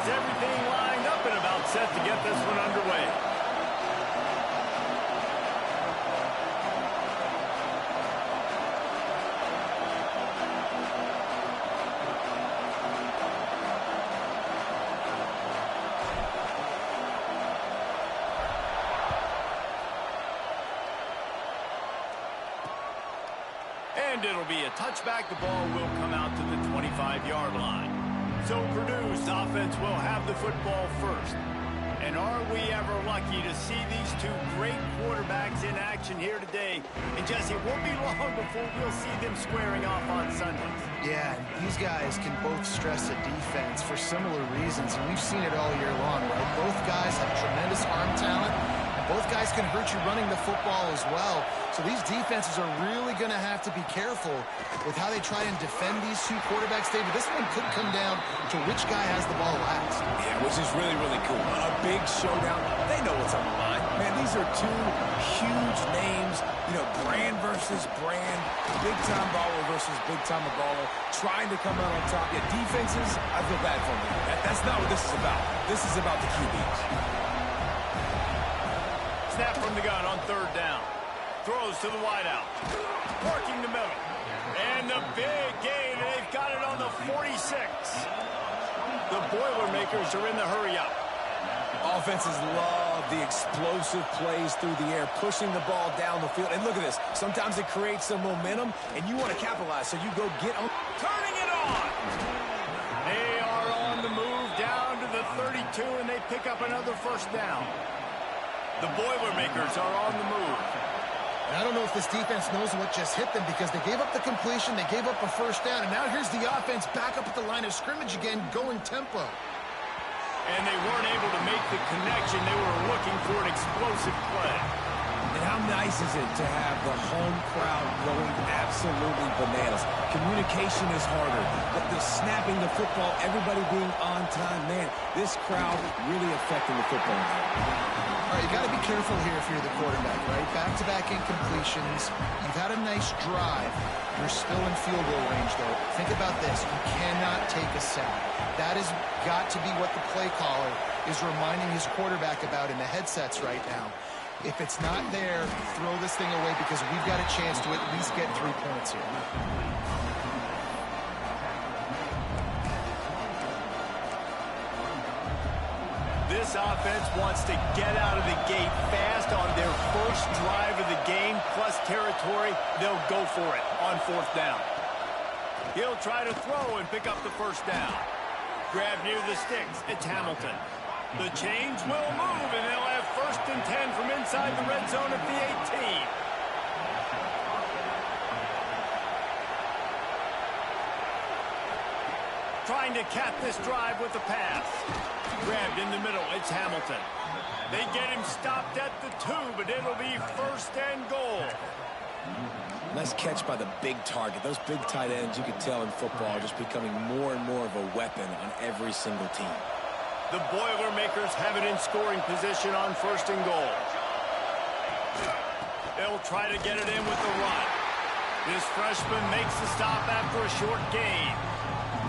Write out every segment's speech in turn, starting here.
has everything lined up and about set to get this one underway. And it'll be a touchback. The ball will come out to the 25-yard line. So Purdue's offense will have the football first. And are we ever lucky to see these two great quarterbacks in action here today? And Jesse, it won't be long before we'll see them squaring off on Sundays. Yeah, and these guys can both stress a defense for similar reasons, and we've seen it all year long, right? Both guys have tremendous arm talent. Both guys can hurt you running the football as well. So these defenses are really going to have to be careful with how they try and defend these two quarterbacks, David. This one could come down to which guy has the ball last. Yeah, which is really, really cool. A big showdown. They know what's on the line. Man, these are two huge names. You know, brand versus brand. Big-time baller versus big-time baller. Trying to come out on top. Yeah, defenses, I feel bad for them. That's not what this is about. This is about the QBs. Snap from the gun on third down. Throws to the wideout. Working the middle. And the big gain. They've got it on the 46. The Boilermakers are in the hurry-up. Offenses love the explosive plays through the air, pushing the ball down the field. And look at this. Sometimes it creates some momentum, and you want to capitalize, so you go get on. Turning it on. They are on the move down to the 32, and they pick up another first down. The Boilermakers are on the move. And I don't know if this defense knows what just hit them because they gave up the completion, they gave up a first down, and now here's the offense back up at the line of scrimmage again, going tempo. And they weren't able to make the connection. They were looking for an explosive play. And how nice is it to have the home crowd going absolutely bananas? Communication is harder. The snapping the football, everybody being on time. Man, this crowd really affecting the football. All right, you got to be careful here if you're the quarterback, right? Back-to-back incompletions. You've had a nice drive. You're still in field goal range, though. Think about this. You cannot take a sack. That has got to be what the play caller is reminding his quarterback about in the headsets right now. If it's not there, throw this thing away because we've got a chance to at least get 3 points here. This offense wants to get out of the gate fast on their first drive of the game, plus territory. They'll go for it on fourth down. He'll try to throw and pick up the first down. Grab near the sticks. It's Hamilton. The chains will move, and they'll have first and 10 from inside the red zone at the 18. Trying to cap this drive with the pass. Grabbed in the middle, it's Hamilton. They get him stopped at the 2, but it'll be first and goal. Nice catch by the big target. Those big tight ends, you can tell in football, are just becoming more and more of a weapon on every single team. The Boilermakers have it in scoring position on first and goal. They'll try to get it in with the run. This freshman makes the stop after a short gain.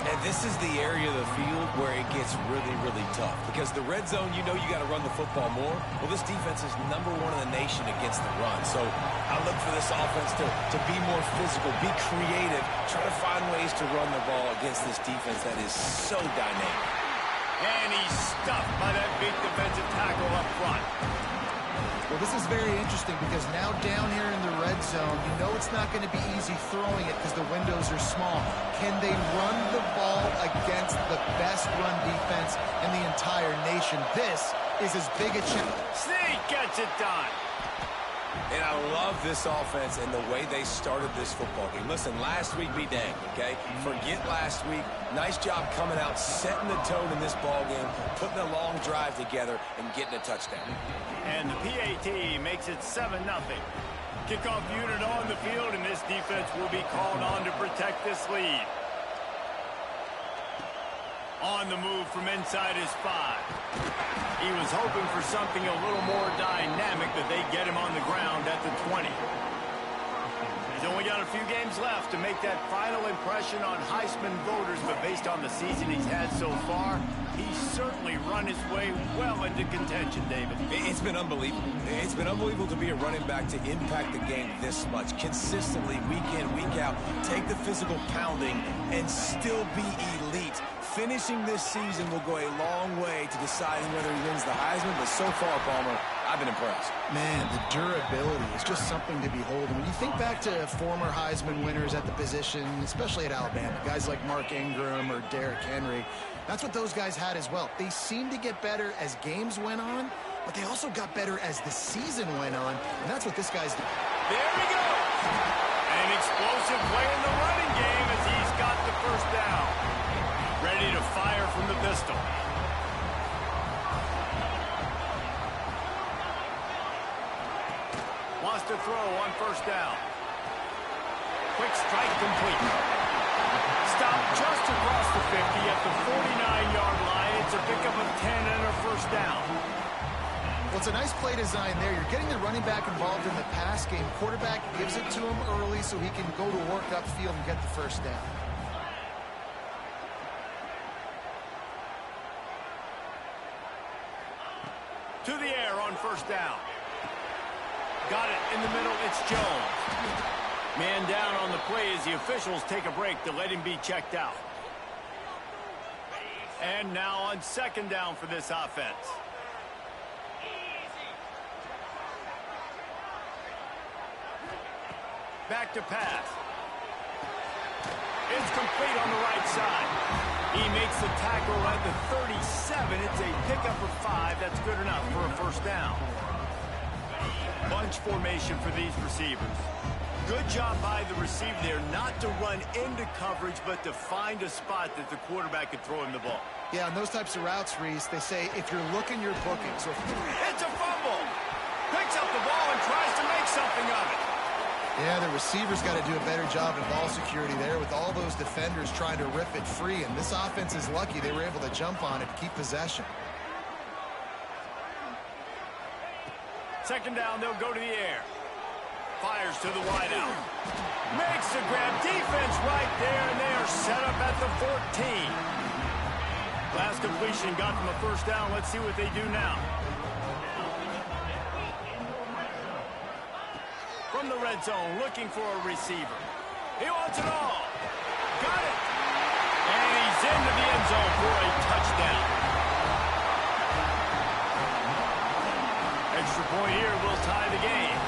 And this is the area of the field where it gets really, really tough. Because the red zone, you know you got to run the football more. Well, this defense is #1 in the nation against the run. So I look for this offense to be more physical, be creative, try to find ways to run the ball against this defense that is so dynamic. And he's stuffed by that big defensive tackle up front. Well, this is very interesting because now down here in the red zone, you know it's not going to be easy throwing it because the windows are small. Can they run the ball against the best run defense in the entire nation? This is as big a challenge. Sneak gets it done. And I love this offense and the way they started this football game. Listen, last week be danged, okay? Forget last week. Nice job coming out, setting the tone in this ball game, putting a long drive together, and getting a touchdown. And the PAT makes it 7-0. Kickoff unit on the field, and this defense will be called on to protect this lead. On the move from inside his 5. He was hoping for something a little more dynamic, but they get him on the ground at the 20. He's only got a few games left to make that final impression on Heisman voters, but based on the season he's had so far, he's certainly run his way well into contention, David. It's been unbelievable. It's been unbelievable to be a running back to impact the game this much, consistently, week in, week out, take the physical pounding, and still be elite. Finishing this season will go a long way to deciding whether he wins the Heisman, but so far, Palmer, I've been impressed. Man, the durability is just something to behold. And when you think back to former Heisman winners at the position, especially at Alabama, guys like Mark Ingram or Derrick Henry, that's what those guys had as well. They seemed to get better as games went on, but they also got better as the season went on, and that's what this guy's doing. There he goes. An explosive play in the running game as he's got the first down. Ready to fire from the pistol. Wants to throw on first down. Quick strike complete. Stop just across the 50 at the 49-yard line. It's a pickup of 10 and a first down. Well, it's a nice play design there. You're getting the running back involved in the pass game. Quarterback gives it to him early so he can go to work upfield and get the first down. To the air on first down. Got it in the middle. It's Jones. Man down on the play as the officials take a break to let him be checked out. And now on second down for this offense. Back to pass. It's complete on the right side. He makes the tackle at the 37. It's a pickup of 5. That's good enough for a first down. Bunch formation for these receivers. Good job by the receiver there not to run into coverage, but to find a spot that the quarterback could throw him the ball. Yeah, on those types of routes, Reese, they say if you're looking, you're booking. So it's a fumble. Picks up the ball and tries to make something of it. Yeah, the receiver's got to do a better job of ball security there with all those defenders trying to rip it free. And this offense is lucky they were able to jump on it, keep possession. Second down, they'll go to the air. Fires to the wideout. Makes the grab. Defense right there, and they are set up at the 14. Last completion got them a first down. Let's see what they do now. From the red zone, looking for a receiver. He wants it all. Got it. And he's into the end zone for a touchdown. Extra point here will tie the game.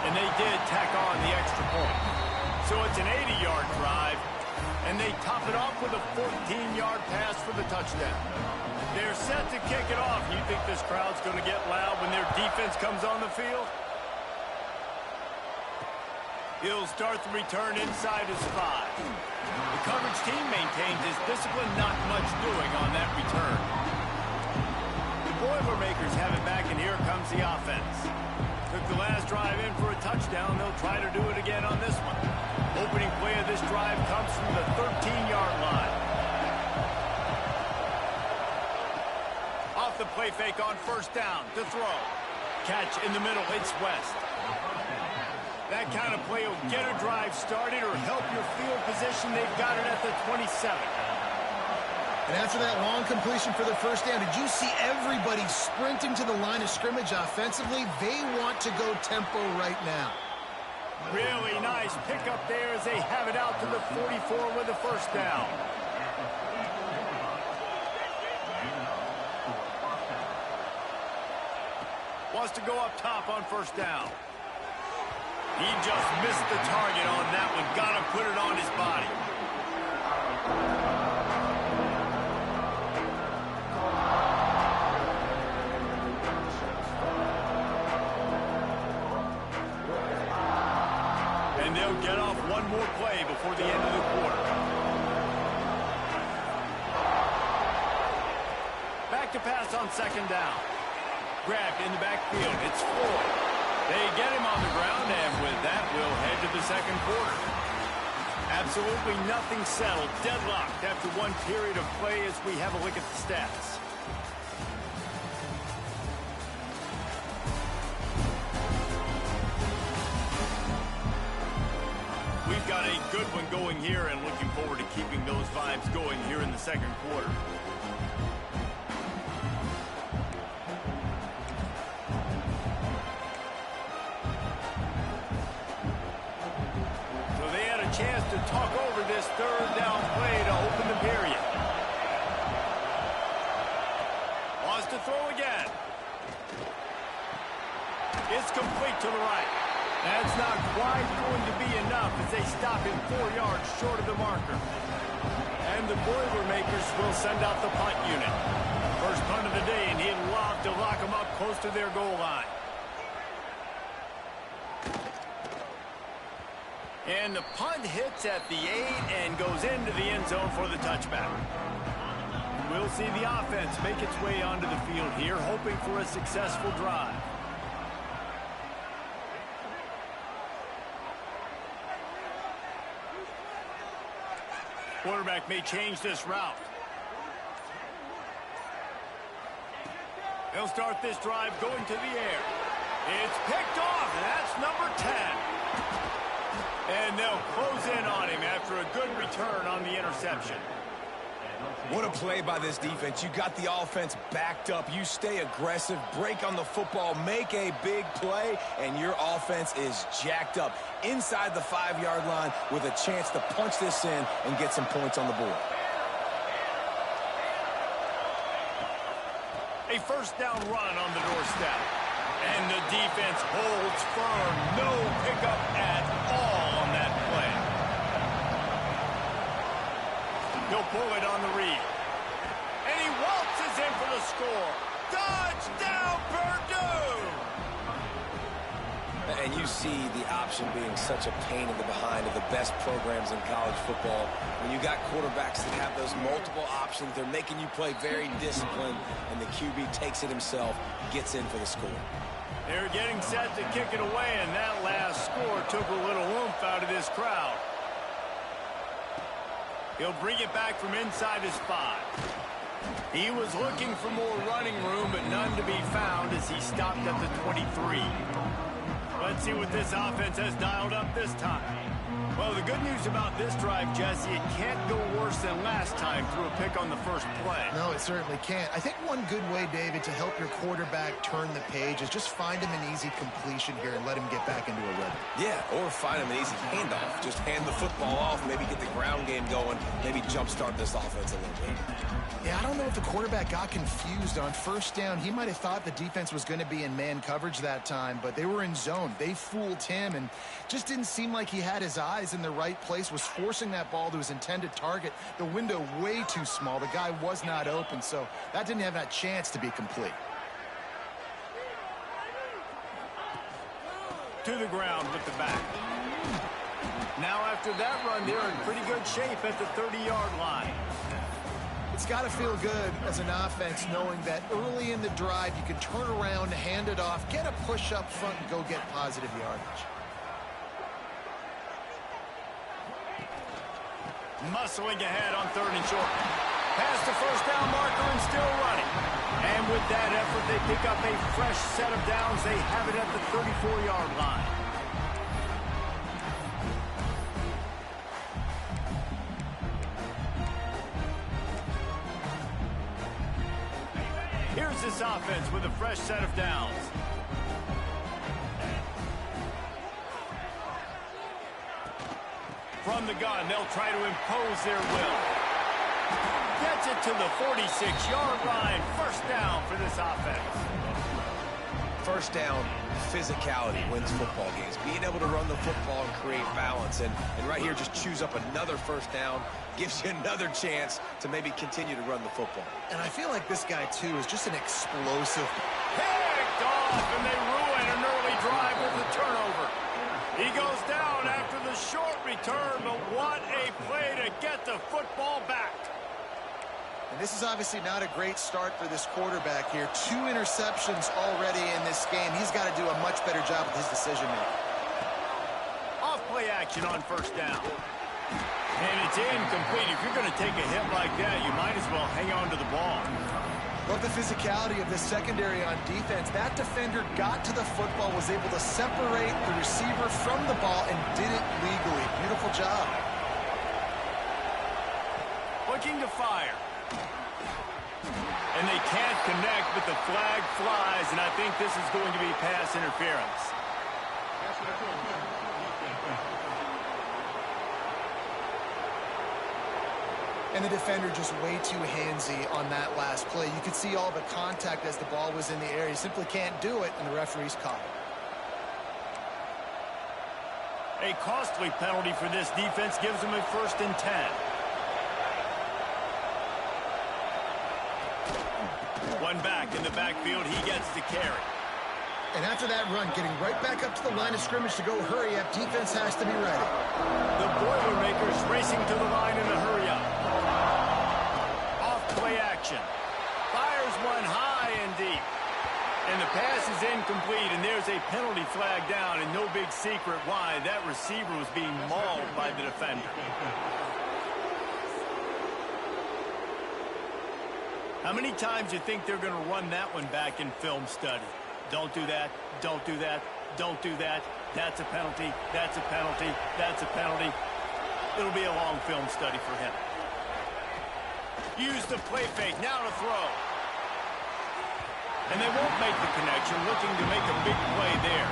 And they did tack on the extra point. So it's an 80-yard drive, and they top it off with a 14-yard pass for the touchdown. They're set to kick it off. You think this crowd's going to get loud when their defense comes on the field? He'll start the return inside his 5. The coverage team maintains his discipline, not much doing on that return. The Boilermakers have it back, and here comes the offense. Took the last drive in for a touchdown. They'll try to do it again on this one. Opening play of this drive comes from the 13-yard line. Off the play fake on first down to throw. Catch in the middle. It's West. That kind of play will get a drive started or help your field position. They've got it at the 27. And after that long completion for the first down, did you see everybody sprinting to the line of scrimmage offensively? They want to go tempo right now. Really nice pickup there as they have it out to the 44 with the first down. Wants to go up top on first down. He just missed the target on that one. Got to put it on his body. And they'll get off one more play before the end of the quarter. Back to pass on second down. Grabbed in the backfield. It's Ford. They get him on the ground, and with that, we'll head to the second quarter. Absolutely nothing settled. Deadlocked after one period of play as we have a look at the stats. good one going here, and looking forward to keeping those vibes going here in the second quarter. So they had a chance to talk over this third down play to open the period. Wants to throw again. It's complete to the right. That's not quite going to be enough as they stop him 4 yards short of the marker. And the Boilermakers will send out the punt unit. First punt of the day, and he'd love to lock them up close to their goal line. And the punt hits at the 8 and goes into the end zone for the touchback. We'll see the offense make its way onto the field here, hoping for a successful drive. Quarterback may change this route. They'll start this drive going to the air. It's picked off, and that's number 10. And they'll close in on him after a good return on the interception. What a play by this defense. You got the offense backed up. You stay aggressive, break on the football, make a big play, and your offense is jacked up inside the 5-yard line with a chance to punch this in and get some points on the board. A first down run on the doorstep. And the defense holds firm. No pickup at all on that play. He'll pull it on the read. And he waltzes in for the score. Touchdown, Purdue! And you see the option being such a pain in the behind of the best programs in college football. When you got quarterbacks that have those multiple options, they're making you play very disciplined, and the QB takes it himself, gets in for the score. They're getting set to kick it away, and that last score took a little oomph out of this crowd. He'll bring it back from inside his 5. He was looking for more running room, but none to be found as he stopped at the 23. Let's see what this offense has dialed up this time. Well, the good news about this drive, Jesse, it can't go worse than last time through a pick on the first play. No, it certainly can't. I think one good way, David, to help your quarterback turn the page is just find him an easy completion here and let him get back into a rhythm. Yeah, or find him an easy handoff. Just hand the football off, maybe get the ground game going, maybe jumpstart this offense a little bit. Yeah, I don't know if the quarterback got confused on first down. He might have thought the defense was going to be in man coverage that time, but they were in zone. They fooled him and just didn't seem like he had his eyes in the right place, was forcing that ball to his intended target. The window way too small. The guy was not open, so that didn't have that chance to be complete. To the ground with the back. Now after that run, they're in pretty good shape at the 30-yard line. It's got to feel good as an offense knowing that early in the drive you can turn around, hand it off, get a push up front, and go get positive yardage. Muscling ahead on 3rd and short. Past the first down marker and still running. And with that effort, they pick up a fresh set of downs. They have it at the 34-yard line. Here's this offense with a fresh set of downs. From the gun, they'll try to impose their will. Gets it to the 46-yard line. First down for this offense. First down, physicality wins football games. Being able to run the football and create balance. And right here, just choose up another first down. Gives you another chance to maybe continue to run the football. And I feel like this guy, too, is just an explosive. Picked off, and they ruin an early drive with the turnover. He goes down after the short return, but what a play to get the football back. And this is obviously not a great start for this quarterback here. 2 interceptions already in this game. He's got to do a much better job with his decision-making. Off play action on first down. And it's incomplete. If you're going to take a hit like that, you might as well hang on to the ball. Love the physicality of this secondary on defense. That defender got to the football, was able to separate the receiver from the ball, and did it legally. Beautiful job. looking to fire. And they can't connect, but the flag flies, and I think this is going to be pass interference. And the defender just way too handsy on that last play. You could see all the contact as the ball was in the air. He simply can't do it, and the referee's caught it. A costly penalty for this defense gives them a 1st and 10. One back in the backfield. He gets the carry. And after that run, getting right back up to the line of scrimmage to go hurry up, defense has to be ready. The Boilermakers racing to the line in a hurry up. Off play action. Fires one high and deep. And the pass is incomplete, and there's a penalty flag down, and no big secret why. That receiver was being mauled by the defender. How many times do you think they're going to run that one back in film study? Don't do that, don't do that, don't do that. That's a penalty, that's a penalty, that's a penalty. It'll be a long film study for him. Use the play fake, now to throw. And they won't make the connection, looking to make a big play there.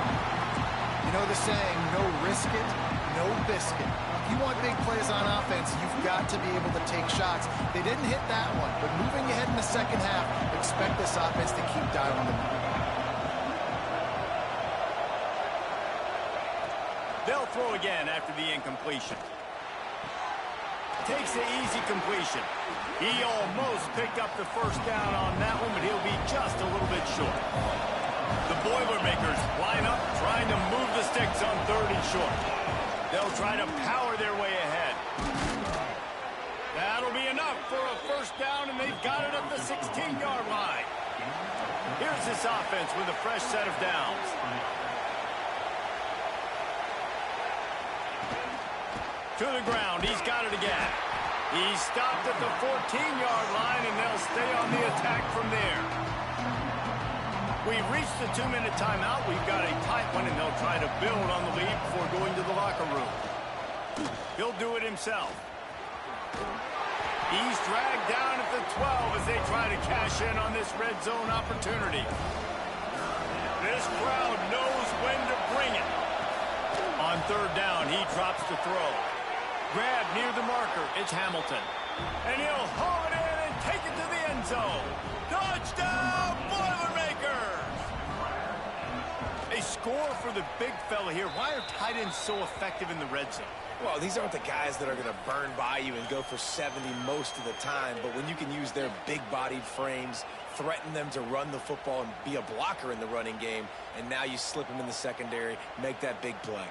You know the saying, no risk it, no biscuit. If you want big plays on offense, you've got to be able to take shots. They didn't hit that one, but moving ahead in the second half, expect this offense to keep dialing them up. They'll throw again after the incompletion. Takes the easy completion. He almost picked up the 1st down on that one, but he'll be just a little bit short. The Boilermakers line up, trying to move the sticks on 3rd and short. They'll try to power their way ahead. That'll be enough for a 1st down, and they've got it at the 16-yard line. Here's this offense with a fresh set of downs. To the ground, he's got it again. He's stopped at the 14-yard line, and they'll stay on the attack from there. We've reached the 2-minute timeout. We've got a tight one, and they'll try to build on the lead before going to the locker room. He'll do it himself. He's dragged down at the 12 as they try to cash in on this red zone opportunity. This crowd knows when to bring it. On 3rd down, he drops the throw. Grab near the marker. It's Hamilton. And he'll haul it in and take it to the end zone. Touchdown, Boilermakers! A score for the big fella here. Why are tight ends so effective in the red zone? Well, these aren't the guys that are going to burn by you and go for 70 most of the time, but when you can use their big-bodied frames, threaten them to run the football and be a blocker in the running game, and now you slip them in the secondary, make that big play.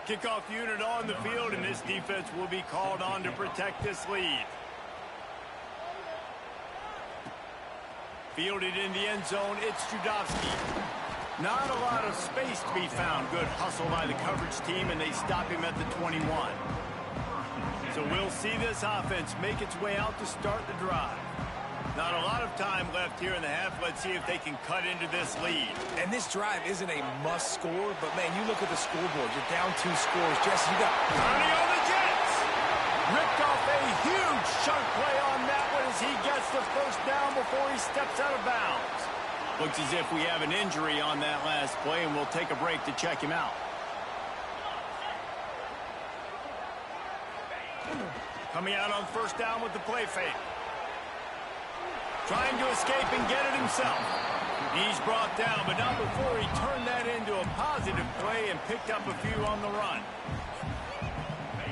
Kickoff unit on the field, and this defense will be called on to protect this lead. Fielded in the end zone, it's Judowski. Not a lot of space to be found. Good hustle by the coverage team, and they stop him at the 21. So we'll see this offense make its way out to start the drive. Not a lot of time left here in the half. Let's see if they can cut into this lead. And this drive isn't a must score, but, man, you look at the scoreboard. You're down 2 scores. Jesse, you got... Turning on the Jets! Ripped off a huge chunk play on that one as he gets the 1st down before he steps out of bounds. Looks as if we have an injury on that last play, and we'll take a break to check him out. Coming out on 1st down with the play fake. Trying to escape and get it himself. He's brought down, but not before he turned that into a positive play and picked up a few on the run.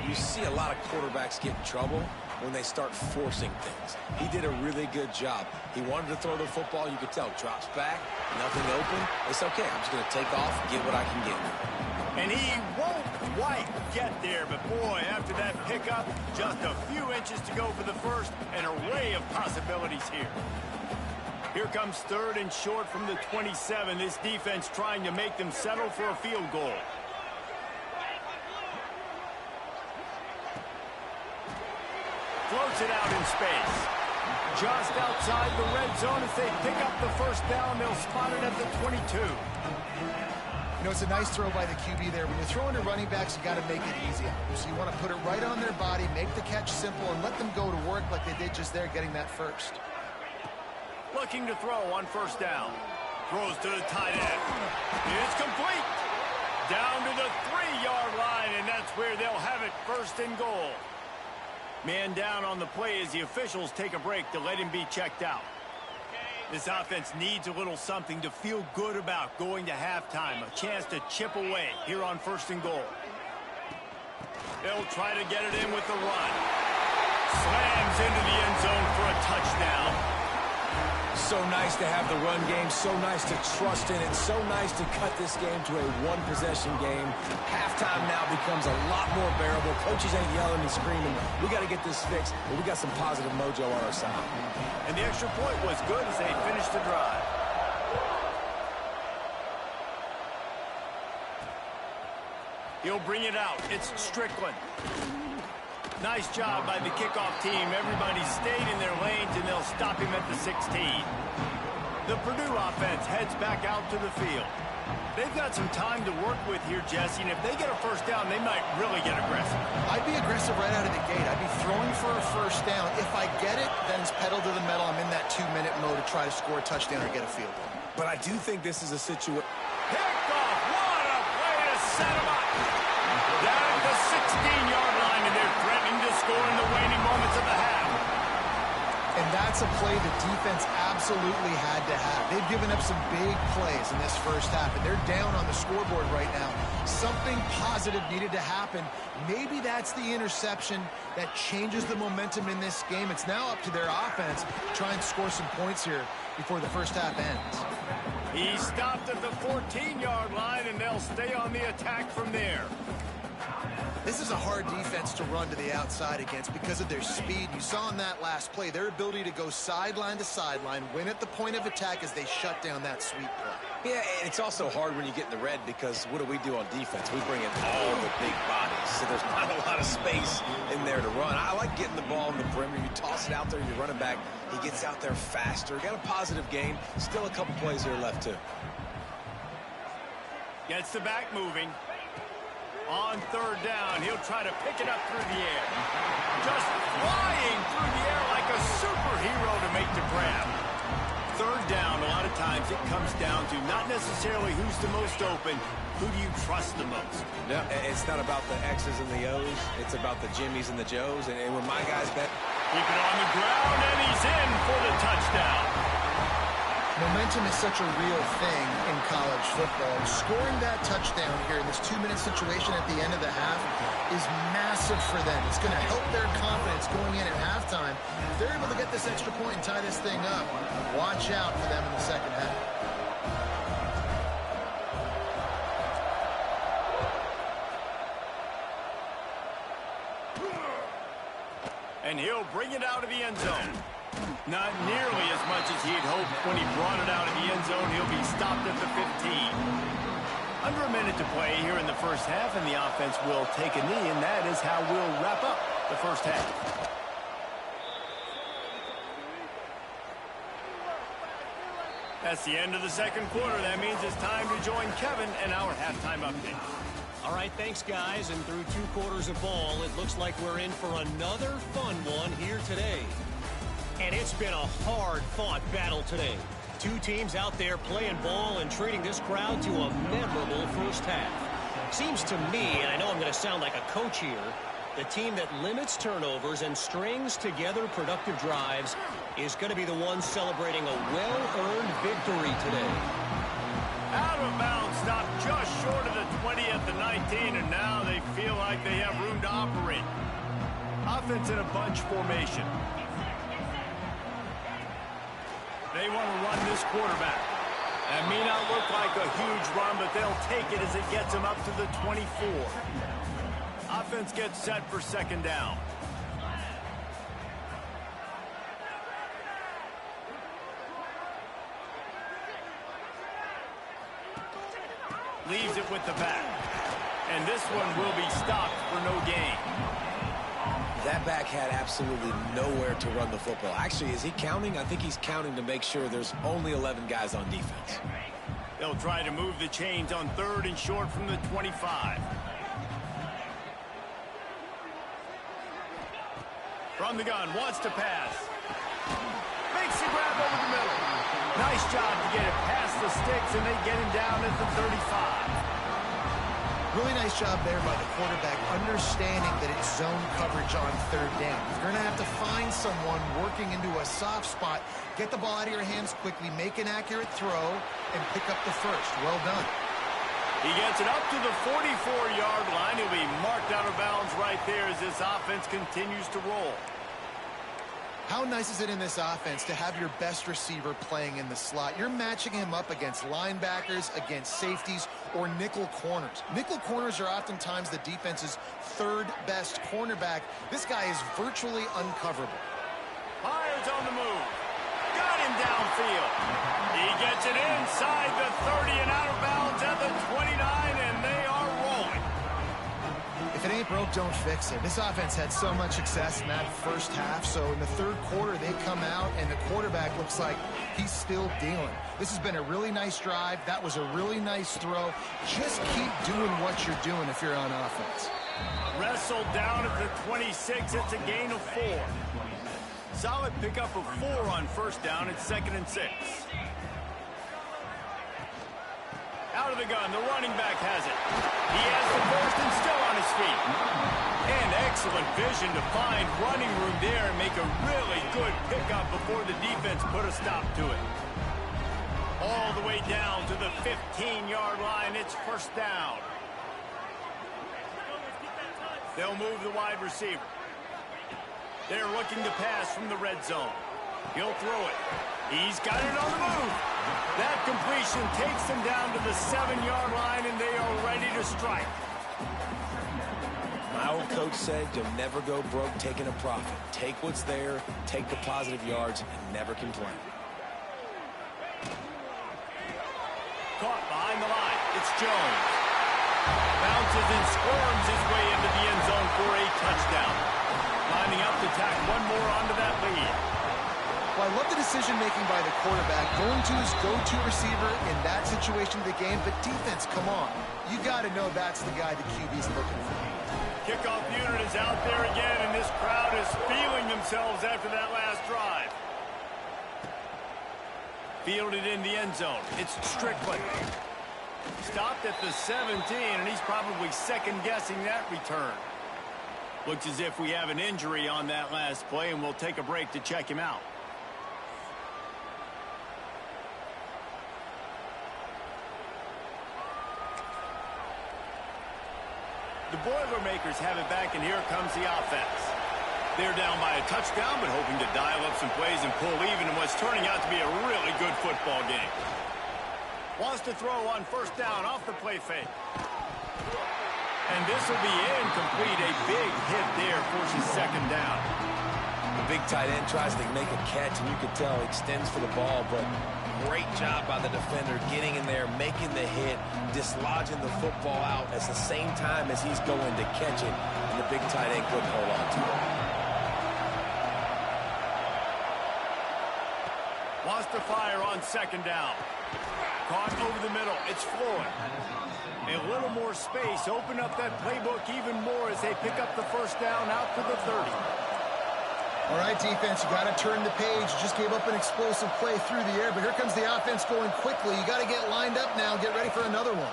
You see a lot of quarterbacks get in trouble when they start forcing things. He did a really good job. He wanted to throw the football. You could tell. Drops back, nothing open. It's okay. I'm just going to take off, get what I can get. And he won't quite get there, but boy, after that pickup, just a few inches to go for the 1st. An array of possibilities here. Here comes 3rd and short from the 27. This defense trying to make them settle for a field goal. Floats it out in space. Just outside the red zone as they pick up the 1st down. They'll spot it at the 22. You know, it's a nice throw by the QB there. When you're throwing to running backs, you got to make it easy. So you want to put it right on their body, make the catch simple, and let them go to work like they did just there, getting that first. Looking to throw on first down. Throws to the tight end. It's complete. Down to the 3-yard line, and that's where they'll have it, first and goal. Man down on the play as the officials take a break to let him be checked out. This offense needs a little something to feel good about going to halftime. A chance to chip away here on first and goal. They'll try to get it in with the run. Slams into the end zone for a touchdown. So nice to have the run game, so nice to trust in it, so nice to cut this game to a one-possession game. Halftime now becomes a lot more bearable. Coaches ain't yelling and screaming. We got to get this fixed, but we got some positive mojo on our side. And the extra point was good as they finished the drive. He'll bring it out. It's Strickland. Nice job by the kickoff team. Everybody stayed in their lanes, and they'll stop him at the 16. The Purdue offense heads back out to the field. They've got some time to work with here, Jesse, and if they get a first down, they might really get aggressive. I'd be aggressive right out of the gate. I'd be throwing for a first down. If I get it, then it's pedal to the metal. I'm in that 2-minute mode to try to score a touchdown or get a field goal. But I do think this is a situation. Picked off. What a play to set him up. Down at the 16-yard line, and they're threatening to score in the waning moments of the half. And that's a play the defense absolutely had to have. They've given up some big plays in this first half, and they're down on the scoreboard right now. Something positive needed to happen. Maybe that's the interception that changes the momentum in this game. It's now up to their offense to try and score some points here before the first half ends. He stopped at the 14-yard line, and they'll stay on the attack from there. This is a hard defense to run to the outside against because of their speed. You saw in that last play their ability to go sideline to sideline, win at the point of attack as they shut down that sweep play. Yeah, and it's also hard when you get in the red because what do we do on defense? We bring in all the big bodies, so there's not a lot of space in there to run. I like getting the ball in the perimeter. You toss it out there, you're running back. He gets out there faster. Got a positive game. Still a couple plays here left, too. Gets the back moving. On third down, he'll try to pick it up through the air. Just flying through the air like a superhero to make the grab. Third down, a lot of times it comes down to not necessarily who's the most open, who do you trust the most? No, it's not about the X's and the O's. It's about the Jimmys and the Joes. And when my guys bet. Keep it on the ground, and he's in for the touchdown. Momentum is such a real thing in college football. Scoring that touchdown here in this 2-minute situation at the end of the half is massive for them. It's going to help their confidence going in at halftime. If they're able to get this extra point and tie this thing up, watch out for them in the second half. And he'll bring it out of the end zone. Not nearly as much as he'd hoped when he brought it out of the end zone. He'll be stopped at the 15. Under a minute to play here in the first half, and the offense will take a knee, and that is how we'll wrap up the first half. That's the end of the second quarter. That means it's time to join Kevin and our halftime update. All right, thanks, guys. And through 2 quarters of ball, it looks like we're in for another fun one here today. And it's been a hard-fought battle today. 2 teams out there playing ball and treating this crowd to a memorable first half. Seems to me, and I know I'm going to sound like a coach here, the team that limits turnovers and strings together productive drives is going to be the one celebrating a well-earned victory today. Out of bounds, stopped just short of the 20 at the 19, and now they feel like they have room to operate. Offense in a bunch formation. They want to run this quarterback. That may not look like a huge run, but they'll take it as it gets them up to the 24. Offense gets set for second down. Leaves it with the back. And this one will be stopped for no gain. That back had absolutely nowhere to run the football. Actually, is he counting? I think he's counting to make sure there's only 11 guys on defense. They'll try to move the chains on 3rd and short from the 25. From the gun, wants to pass. Makes the grab over the middle. Nice job to get it past the sticks, and they get him down at the 35. Really nice job there by the quarterback, understanding that it's zone coverage on 3rd down. You're going to have to find someone working into a soft spot, get the ball out of your hands quickly, make an accurate throw, and pick up the first. Well done. He gets it up to the 44-yard line. He'll be marked out of bounds right there as this offense continues to roll. How nice is it in this offense to have your best receiver playing in the slot? You're matching him up against linebackers, against safeties, or nickel corners. Nickel corners are oftentimes the defense's 3rd best cornerback. This guy is virtually uncoverable. Fires on the move. Got him downfield. He gets it inside the 30 and out of bounds at the 29, and they are rolling. If it ain't broke, don't fix it. This offense had so much success in that first half, so in the 3rd quarter, they come out, and the quarterback looks like he's still dealing. This has been a really nice drive. That was a really nice throw. Just keep doing what you're doing if you're on offense. Wrestled down at the 26. It's a gain of 4. Solid pickup of 4 on 1st down. It's 2nd and 6. Out of the gun, the running back has it. He has the first and still on his feet. And excellent vision to find running room there and make a really good pickup before the defense put a stop to it. All the way down to the 15-yard line. It's 1st down. They'll move the wide receiver. They're looking to pass from the red zone. He'll throw it. He's got it on the move. That completion takes them down to the 7-yard line, and they are ready to strike. My old coach said you'll never go broke taking a profit. Take what's there, take the positive yards, and never complain. Caught behind the line. It's Jones. Bounces and squirms his way into the end zone for a touchdown. Lining up to tack one more onto that lead. Well, I love the decision-making by the quarterback, going to his go-to receiver in that situation of the game, but defense, come on. You got to know that's the guy the QB's looking for. Kickoff unit is out there again, and this crowd is feeling themselves after that last drive. Fielded in the end zone. It's Strickland. Stopped at the 17, and he's probably second-guessing that return. Looks as if we have an injury on that last play, and we'll take a break to check him out. The Boilermakers have it back, and here comes the offense. They're down by a touchdown, but hoping to dial up some plays and pull even in what's turning out to be a really good football game. Wants to throw on 1st down off the play fake. And this will be incomplete. A big hit there forces 2nd down. The big tight end tries to make a catch, and you can tell he extends for the ball, but great job by the defender getting in there, making the hit, dislodging the football out at the same time as he's going to catch it, and the big tight end couldn't hold on to it. Wants to fire on 2nd down. Caught over the middle. It's Floyd. A little more space. Open up that playbook even more as they pick up the 1st down out to the 30. All right, defense, you got to turn the page. You just gave up an explosive play through the air, but here comes the offense going quickly. You got to get lined up now. Get ready for another one.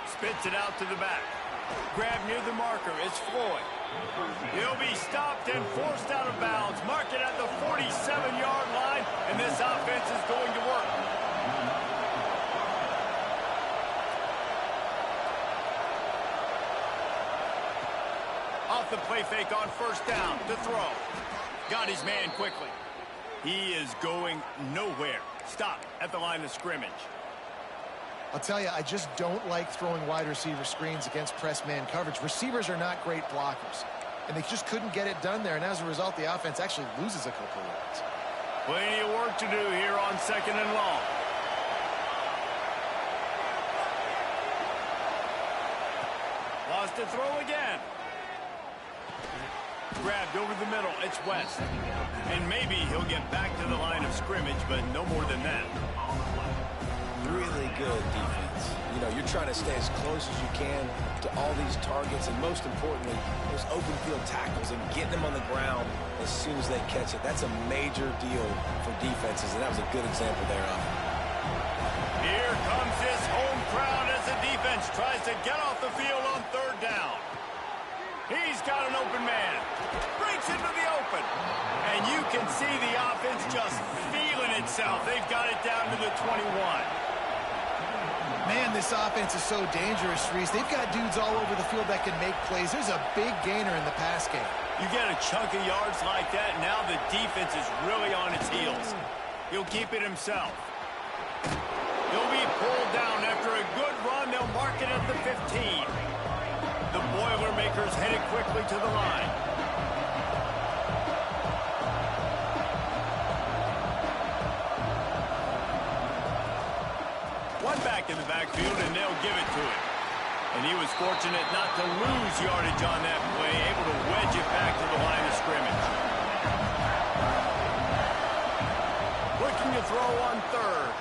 Spits it out to the back. Grab near the marker. It's Floyd. He'll be stopped and forced out of bounds. Mark it at the 47-yard line, and this offense is going to work. Off the play fake on 1st down to throw. Got his man quickly. He is going nowhere. Stop at the line of scrimmage. I'll tell you, I just don't like throwing wide receiver screens against press man coverage. Receivers are not great blockers, and they just couldn't get it done there, and as a result, the offense actually loses a couple of yards. Plenty of work to do here on 2nd and long. Lost to throw again. Grabbed over the middle. It's West. And maybe he'll get back to the line of scrimmage, but no more than that. good defense. You know, you're trying to stay as close as you can to all these targets, and most importantly, those open field tackles and getting them on the ground as soon as they catch it. That's a major deal for defenses, and that was a good example there of it. Here comes this home crowd as the defense tries to get off the field on third down. He's got an open man. Breaks into the open. And you can see the offense just feeling itself. They've got it down to the 21. Man, this offense is so dangerous, Reese. They've got dudes all over the field that can make plays. There's a big gainer in the pass game. You get a chunk of yards like that, now the defense is really on its heels. He'll keep it himself. He'll be pulled down after a good run. They'll mark it at the 15. The Boilermakers headed quickly to the line. One back in the backfield, and they'll give it to him. And he was fortunate not to lose yardage on that play, able to wedge it back to the line of scrimmage. Looking to throw on third.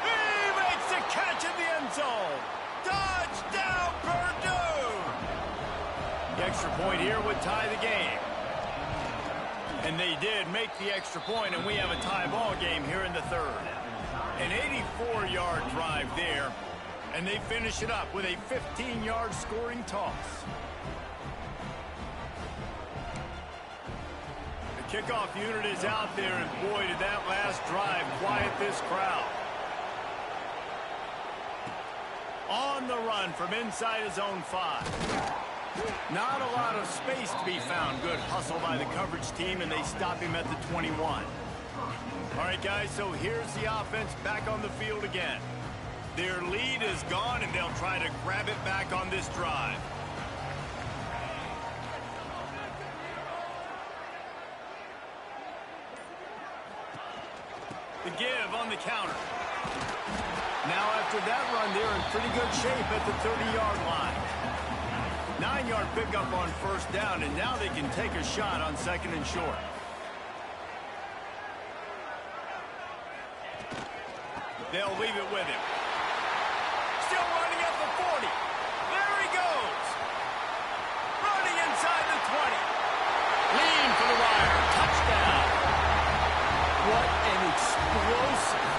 He makes the catch in the end zone. Touchdown, Purdue! The extra point here would tie the game. And they did make the extra point, and we have a tie ball game here in the third. An 84-yard drive there, and they finish it up with a 15-yard scoring toss. The kickoff unit is out there, and boy, did that last drive quiet this crowd. On the run from inside his own 5. Not a lot of space to be found. Good hustle by the coverage team, and they stop him at the 21. All right, guys, so here's the offense back on the field again. Their lead is gone, and they'll try to grab it back on this drive. The give on the counter. Now, after that run, they're in pretty good shape at the 30-yard line. 9-yard pickup on first down, and now they can take a shot on second and short. They'll leave it with him. Still running at the 40. There he goes. Running inside the 20. Lean for the wire. Touchdown. What an explosive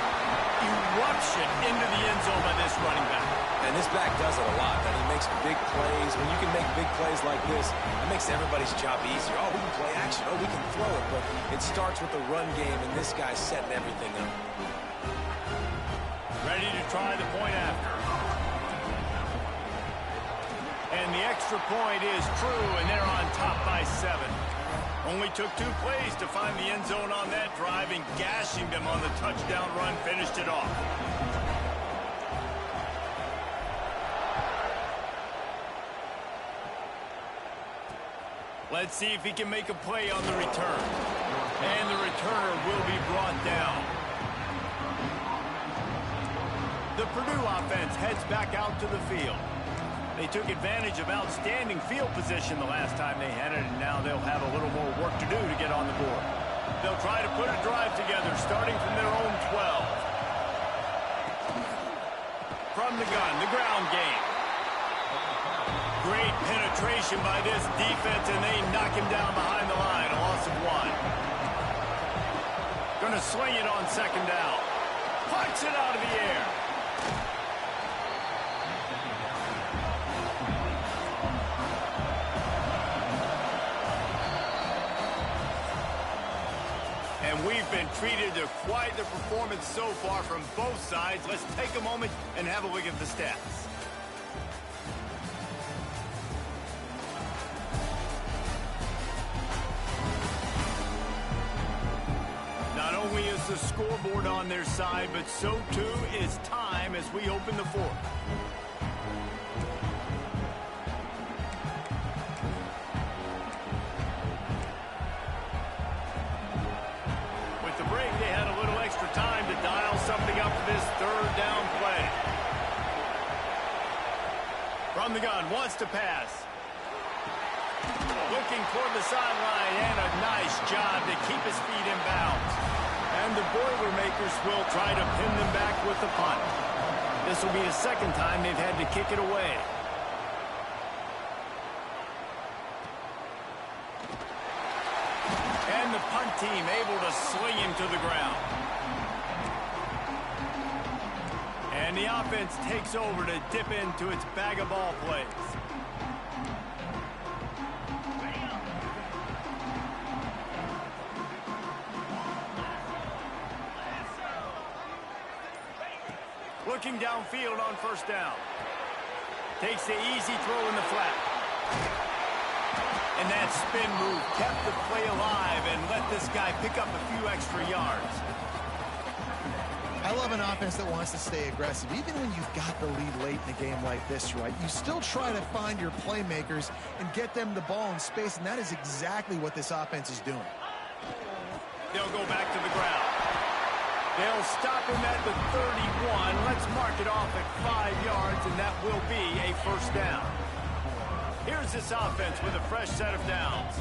eruption into the end zone by this running back. And this back does it a lot. That he makes big plays. When you can make big plays like this, it makes everybody's job easier. Oh, we can play action. Oh, we can throw it. But it starts with the run game, and this guy's setting everything up. Ready to try the point after. And the extra point is true, and they're on top by 7. Only took 2 plays to find the end zone on that drive, and gashing them on the touchdown run finished it off. Let's see if he can make a play on the return. And the returner will be brought down. The Purdue offense heads back out to the field. They took advantage of outstanding field position the last time they had it, and now they'll have a little more work to do to get on the board. They'll try to put a drive together, starting from their own 12. From the gun, the ground game. Great penetration by this defense, and they knock him down behind the line, a loss of 1. Gonna sling it on second down. Punch it out of the air. And we've been treated to quite the performance so far from both sides. Let's take a moment and have a look at the stats. Not only is the scoreboard on their side, but so too is time as we open the fourth. With the break, they had a little extra time to dial something up for this third down play. From the gun, wants to pass. Looking toward the sideline, and a nice job to keep his feet in bounds. And the Boilermakers will try to pin them back with the punt. This will be the second time they've had to kick it away. And the punt team able to sling him to the ground. And the offense takes over to dip into its bag of ball plays. Looking downfield on first down. Takes the easy throw in the flat. And that spin move kept the play alive and let this guy pick up a few extra yards. I love an offense that wants to stay aggressive. Even when you've got the lead late in a game like this, right, you still try to find your playmakers and get them the ball in space, and that is exactly what this offense is doing. They'll go back to the ground. They'll stop him at the 31. Let's mark it off at 5 yards, and that will be a first down. Here's this offense with a fresh set of downs.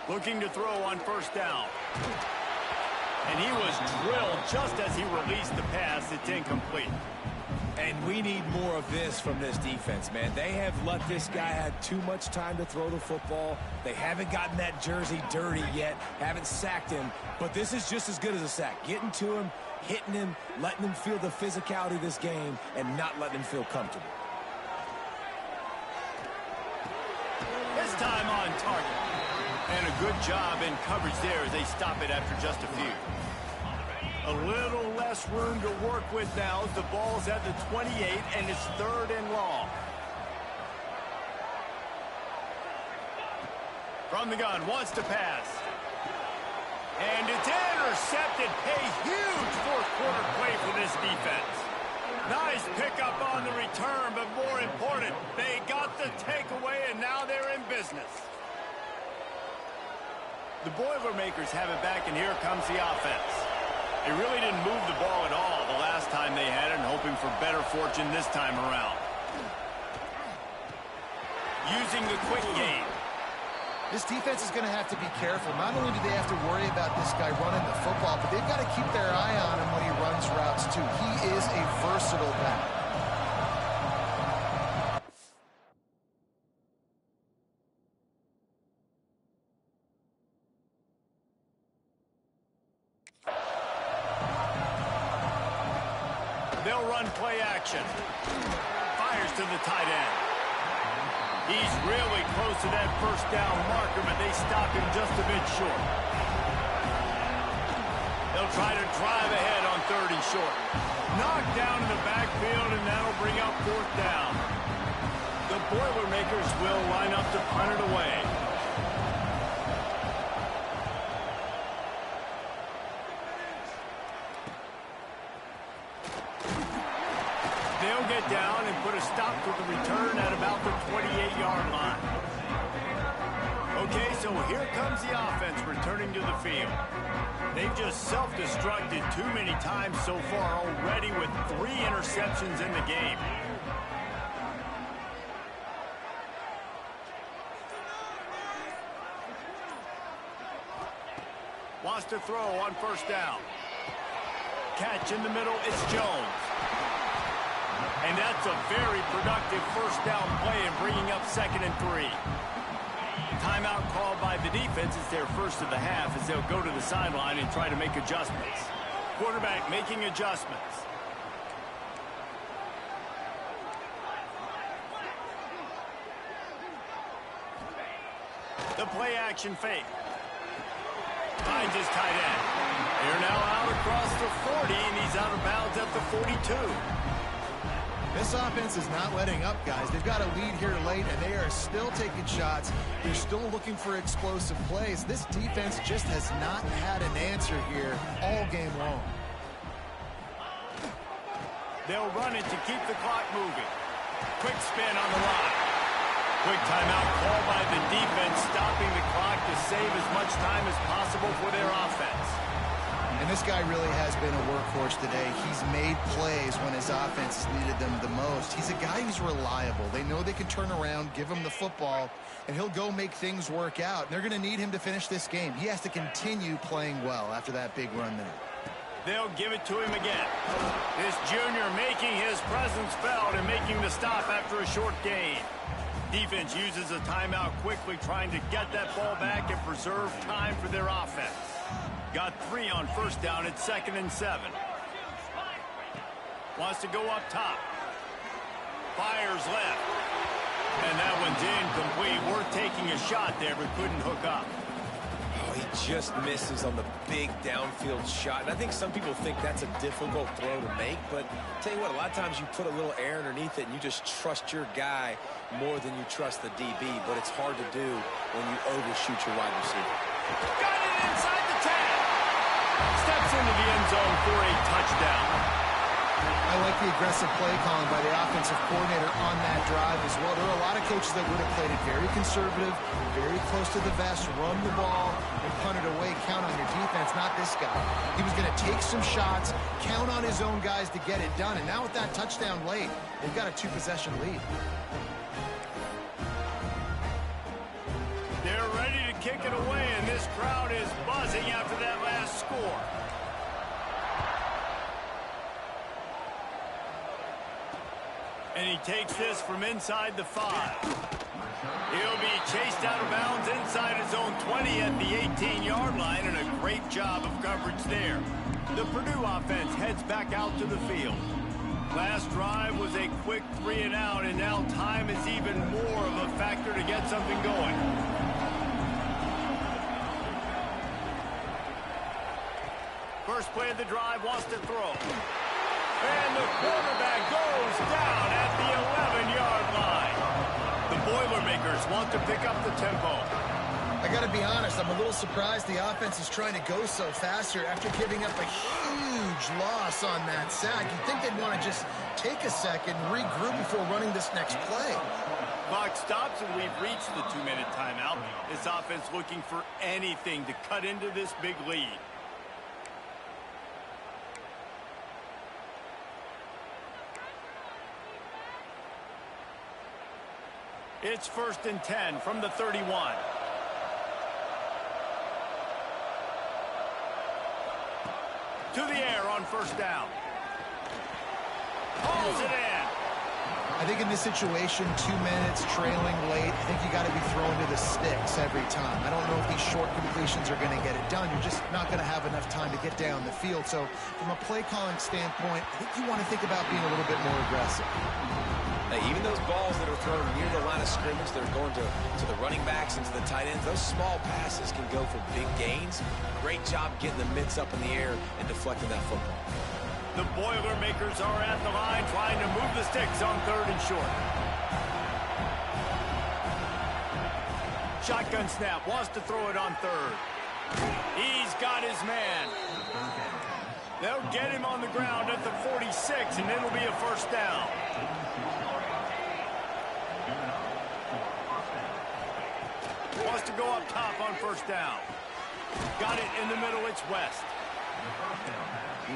Looking to throw on first down. And he was drilled just as he released the pass. It's incomplete. And we need more of this from this defense, man. They have let this guy have too much time to throw the football. They haven't gotten that jersey dirty yet, haven't sacked him. But this is just as good as a sack. Getting to him, hitting him, letting him feel the physicality of this game, and not letting him feel comfortable. This time on target. And a good job in coverage there as they stop it after just a few. A little less room to work with now as the ball's at the 28 and it's 3rd and long. From the gun, wants to pass. And it's intercepted. A huge fourth-quarter play for this defense. Nice pickup on the return, but more important, they got the takeaway, and now they're in business. The Boilermakers have it back, and here comes the offense. They really didn't move the ball at all the last time they had it, and hoping for better fortune this time around. Using the quick game. This defense is going to have to be careful. Not only do they have to worry about this guy running the football, but they've got to keep their eye on him when he runs routes, too. He is a versatile back. They'll run play action. Fires to the tight end. He's really close to that first down marker, but they stop him just a bit short. They'll try to drive ahead on 3rd and short. Knocked down in the backfield, and that'll bring up 4th down. The Boilermakers will line up to punt it away. They'll get down and put a stop to the return at about the 28-yard line. Okay, so here comes the offense returning to the field. They've just self-destructed too many times so far already with 3 interceptions in the game. Wants to throw on first down. Catch in the middle, it's Jones. And that's a very productive first down play and bringing up 2nd and 3. Timeout called by the defense. It's their first of the half as they'll go to the sideline and try to make adjustments. Quarterback making adjustments. The play action fake. Finds his tight end. They're now out across the 40, and he's out of bounds at the 42. This offense is not letting up, guys. They've got a lead here late, and they are still taking shots. They're still looking for explosive plays. This defense just has not had an answer here all game long. They'll run it to keep the clock moving. Quick spin on the line. Quick timeout called by the defense, stopping the clock to save as much time as possible for their offense. And this guy really has been a workhorse today. He's made plays when his offense has needed them the most. He's a guy who's reliable. They know they can turn around, give him the football, and he'll go make things work out. And they're going to need him to finish this game. He has to continue playing well after that big run there. They'll give it to him again. This junior making his presence felt and making the stop after a short gain. Defense uses a timeout quickly, trying to get that ball back and preserve time for their offense. Got 3 on first down at 2nd and 7. Wants to go up top. Fires left. And that one's incomplete. Worth taking a shot there, but couldn't hook up. Oh, he just misses on the big downfield shot. And I think some people think that's a difficult throw to make, but tell you what, a lot of times you put a little air underneath it and you just trust your guy more than you trust the DB, but it's hard to do when you overshoot your wide receiver. Got it inside the 10. Steps into the end zone for a touchdown. I like the aggressive play calling by the offensive coordinator on that drive as well. There are a lot of coaches that would have played it very conservative, very close to the vest, run the ball, and punt it away. Count on your defense, not this guy. He was going to take some shots, count on his own guys to get it done. And now with that touchdown late, they've got a 2-possession lead. They're ready to kick it away, and this crowd is buzzing after that last score. And he takes this from inside the 5. He'll be chased out of bounds inside his own 20 at the 18-yard line, and a great job of coverage there. The Purdue offense heads back out to the field. Last drive was a quick 3 and out, and now time is even more of a factor to get something going. First play of the drive, wants to throw. And the quarterback goes down at the 11-yard line. The Boilermakers want to pick up the tempo. I got to be honest, I'm a little surprised the offense is trying to go so fast here after giving up a huge loss on that sack. You'd think they'd want to just take a second and regroup before running this next play. Clock stops, and we've reached the 2-minute timeout. This offense looking for anything to cut into this big lead. It's 1st and 10 from the 31. To the air on first down. Hauls it in. I think in this situation, 2 minutes, trailing late, I think you got to be throwing to the sticks every time. I don't know if these short completions are going to get it done. You're just not going to have enough time to get down the field. So from a play calling standpoint, I think you want to think about being a little bit more aggressive. Hey, even those balls that are thrown near the line of scrimmage, they're going to the running backs and to the tight ends. Those small passes can go for big gains. Great job getting the mitts up in the air and deflecting that football. The Boilermakers are at the line trying to move the sticks on 3rd and short. Shotgun snap, wants to throw it on 3rd. He's got his man. They'll get him on the ground at the 46, and it'll be a first down. Wants to go up top on first down. Got it in the middle, it's West.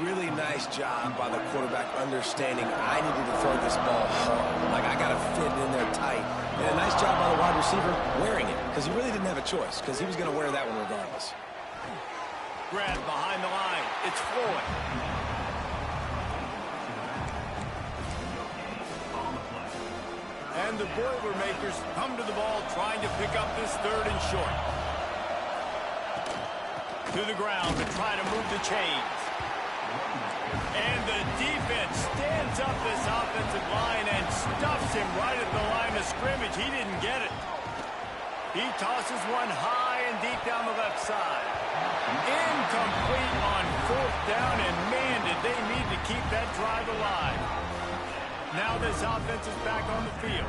Really nice job by the quarterback understanding I needed to throw this ball hard. Like, I got to fit it in there tight. And a nice job by the wide receiver wearing it, because he really didn't have a choice, because he was going to wear that one regardless. Grab behind the line. It's Floyd. And the Boilermakers come to the ball trying to pick up this 3rd and short. To the ground to try to move the chains. And the defense stands up this offensive line and stuffs him right at the line of scrimmage. He didn't get it. He tosses one high and deep down the left side. Incomplete on 4th down, and man, did they need to keep that drive alive. Now this offense is back on the field.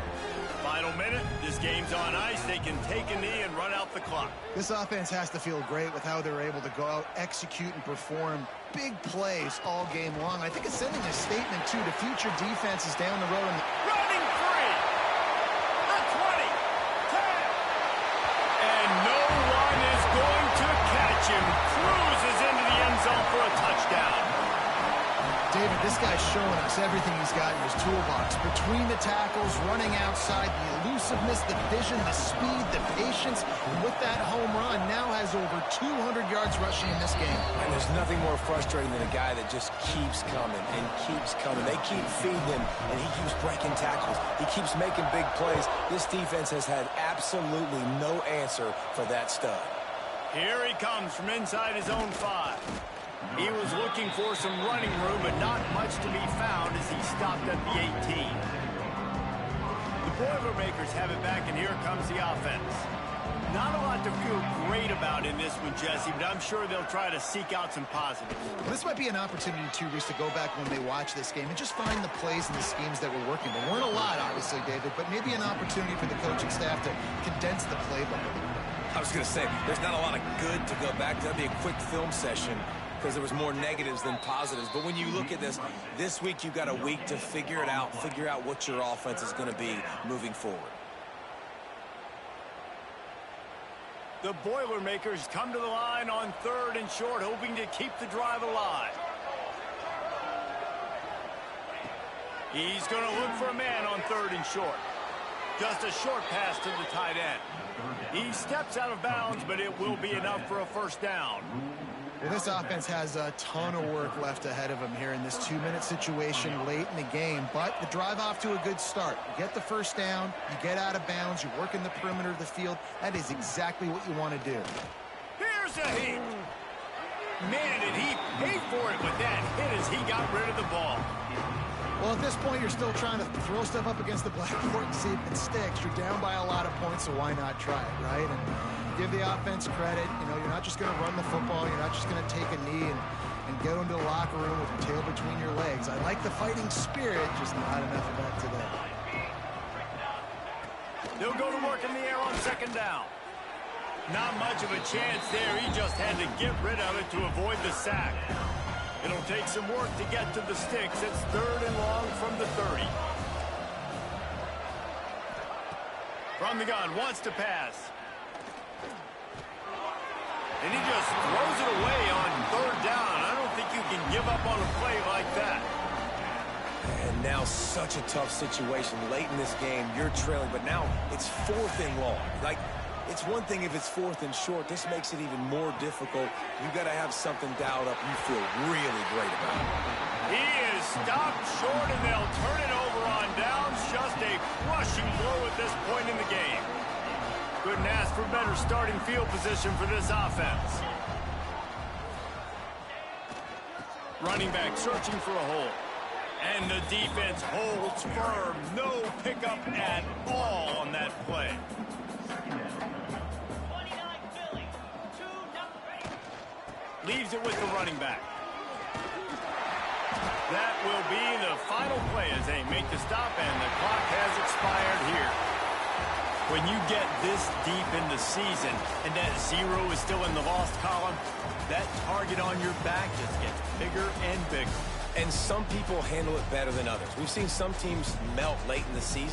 Final minute, this game's on ice. They can take a knee and run out the clock. This offense has to feel great with how they're able to go out, execute, and perform big plays all game long. I think it's sending a statement, too, to future defenses down the road. Running free. The 20. 10. And no one is going to catch him. Cruises into the end zone for a first down. David, this guy's showing us everything he's got in his toolbox. Between the tackles, running outside, the elusiveness, the vision, the speed, the patience. And with that home run, now has over 200 yards rushing in this game. And there's nothing more frustrating than a guy that just keeps coming and keeps coming. They keep feeding him, and he keeps breaking tackles. He keeps making big plays. This defense has had absolutely no answer for that stud. Here he comes from inside his own 5. He was looking for some running room, but not much to be found as he stopped at the 18. The Boilermakers have it back, and here comes the offense. Not a lot to feel great about in this one, Jesse, but I'm sure they'll try to seek out some positives. Well, this might be an opportunity, too, Reese, to go back when they watch this game and just find the plays and the schemes that were working. There weren't a lot, obviously, David, but maybe an opportunity for the coaching staff to condense the playbook a little bit. I was going to say, there's not a lot of good to go back to. That'd be a quick film session because there was more negatives than positives. But when you look at this week you've got a week to figure it out, figure out what your offense is going to be moving forward. The Boilermakers come to the line on 3rd and short, hoping to keep the drive alive. He's going to look for a man on 3rd and short. Just a short pass to the tight end. He steps out of bounds, but it will be enough for a first down. Well, this offense has a ton of work left ahead of them here in this 2-minute situation late in the game, but the drive off to a good start. You get the first down, you get out of bounds, you work in the perimeter of the field. That is exactly what you want to do. Here's a hit. Man, did he pay for it with that hit as he got rid of the ball. Well, at this point, you're still trying to throw stuff up against the blackboard and see if it sticks. You're down by a lot of points, so why not try it, right? And give the offense credit. You know, you're not just going to run the football. You're not just going to take a knee and go into the locker room with your tail between your legs. I like the fighting spirit, just not enough of that today. They'll go to work in the air on 2nd down. Not much of a chance there. He just had to get rid of it to avoid the sack. It'll take some work to get to the sticks. It's 3rd and long from the 30. From the gun, wants to pass. And he just throws it away on 3rd down. I don't think you can give up on a play like that. And now such a tough situation. Late in this game, you're trailing, but now it's 4th and long. Like, it's one thing if it's 4th and short. This makes it even more difficult. You got to have something dialed up you feel really great about. He is stopped short, and they'll turn it over on downs. Just a crushing blow at this point in the game. Couldn't ask for better starting field position for this offense. Running back searching for a hole. And the defense holds firm. No pickup at all on that play. Leaves it with the running back. That will be the final play as they make the stop, and the clock has expired here. When you get this deep in the season and that 0 is still in the lost column, that target on your back just gets bigger and bigger. And some people handle it better than others. We've seen some teams melt late in the season.